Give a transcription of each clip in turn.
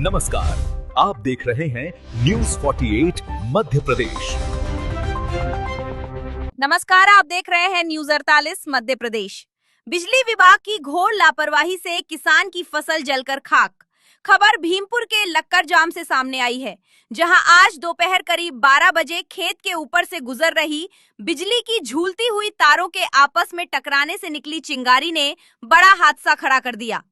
नमस्कार, आप देख रहे हैं न्यूज 48 मध्य प्रदेश। नमस्कार, आप देख रहे हैं न्यूज 48 मध्य प्रदेश। बिजली विभाग की घोर लापरवाही से किसान की फसल जलकर खाक। खबर भीमपुर के लक्कर जाम से सामने आई है, जहां आज दोपहर करीब 12 बजे खेत के ऊपर से गुजर रही बिजली की झूलती हुई तारों के आपस में टकराने से निकली चिंगारी ने बड़ा हादसा खड़ा कर दिया।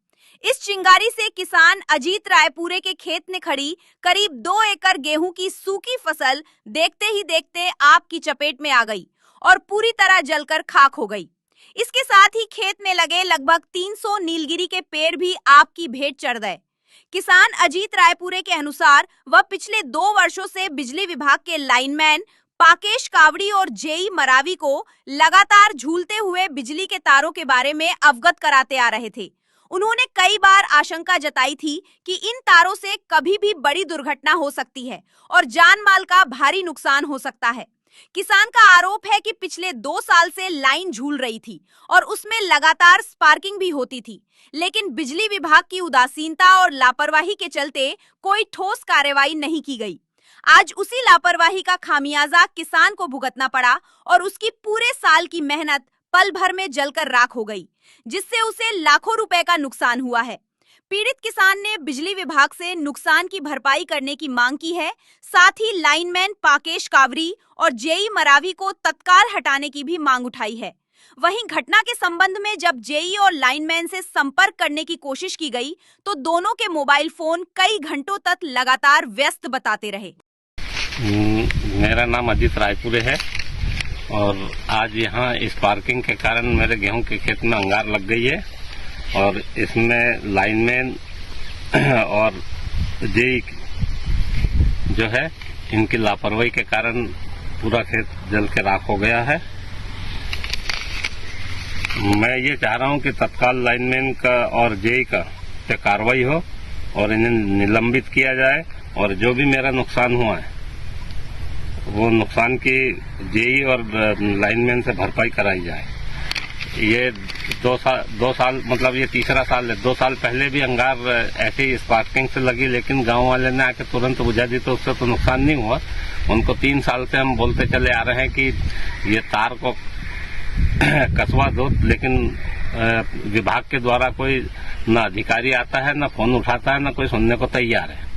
इस चिंगारी से किसान अजीत रायपुरे के खेत में खड़ी करीब 2 एकड़ गेहूं की सूखी फसल देखते ही देखते आग की चपेट में आ गई और पूरी तरह जलकर खाक हो गई। इसके साथ ही खेत में लगे लगभग 300 नीलगिरी के पेड़ भी आग की भेंट चढ़ गए। किसान अजीत रायपुरे के अनुसार वह पिछले 2 वर्षों से बिजली विभाग के लाइनमैन पाकेश कावड़ी और जेई मरावी को लगातार झूलते हुए बिजली के तारों के बारे में अवगत कराते आ रहे थे। उन्होंने कई बार आशंका जताई थी कि इन तारों से कभी भी बड़ी दुर्घटना हो सकती है और जान माल का भारी नुकसान हो सकता है। किसान का आरोप है कि पिछले 2 साल से लाइन झूल रही थी और उसमें लगातार स्पार्किंग भी होती थी, लेकिन बिजली विभाग की उदासीनता और लापरवाही के चलते कोई ठोस कार्रवाई नहीं की गई। आज उसी लापरवाही का खामियाजा किसान को भुगतना पड़ा और उसकी पूरे साल की मेहनत पल भर में जलकर राख हो गई, जिससे उसे लाखों रुपए का नुकसान हुआ है। पीड़ित किसान ने बिजली विभाग से नुकसान की भरपाई करने की मांग की है। साथ ही लाइनमैन पाकेश कावरी और जेई मरावी को तत्काल हटाने की भी मांग उठाई है। वहीं घटना के संबंध में जब जेई और लाइनमैन से संपर्क करने की कोशिश की गई तो दोनों के मोबाइल फोन कई घंटों तक लगातार व्यस्त बताते रहे। मेरा नाम अजीत रायपुरे है और आज यहाँ इस पार्किंग के कारण मेरे गेहूं के खेत में अंगार लग गई है और इसमें लाइनमैन और जेई जो है इनकी लापरवाही के कारण पूरा खेत जल के राख हो गया है। मैं ये चाह रहा हूँ कि तत्काल लाइनमैन का और जेई का पे कार्रवाई हो और इन्हें निलंबित किया जाए और जो भी मेरा नुकसान हुआ है वो नुकसान की जेई और लाइनमैन से भरपाई कराई जाए। ये 2 साल मतलब ये तीसरा साल है। 2 साल पहले भी अंगार ऐसे ही स्पार्किंग से लगी, लेकिन गांव वाले ने आके तुरंत बुझा दी तो उससे तो नुकसान नहीं हुआ। उनको 3 साल से हम बोलते चले आ रहे हैं कि ये तार को कसवा दो, लेकिन विभाग के द्वारा कोई न अधिकारी आता है, न फोन उठाता है, न कोई सुनने को तैयार है।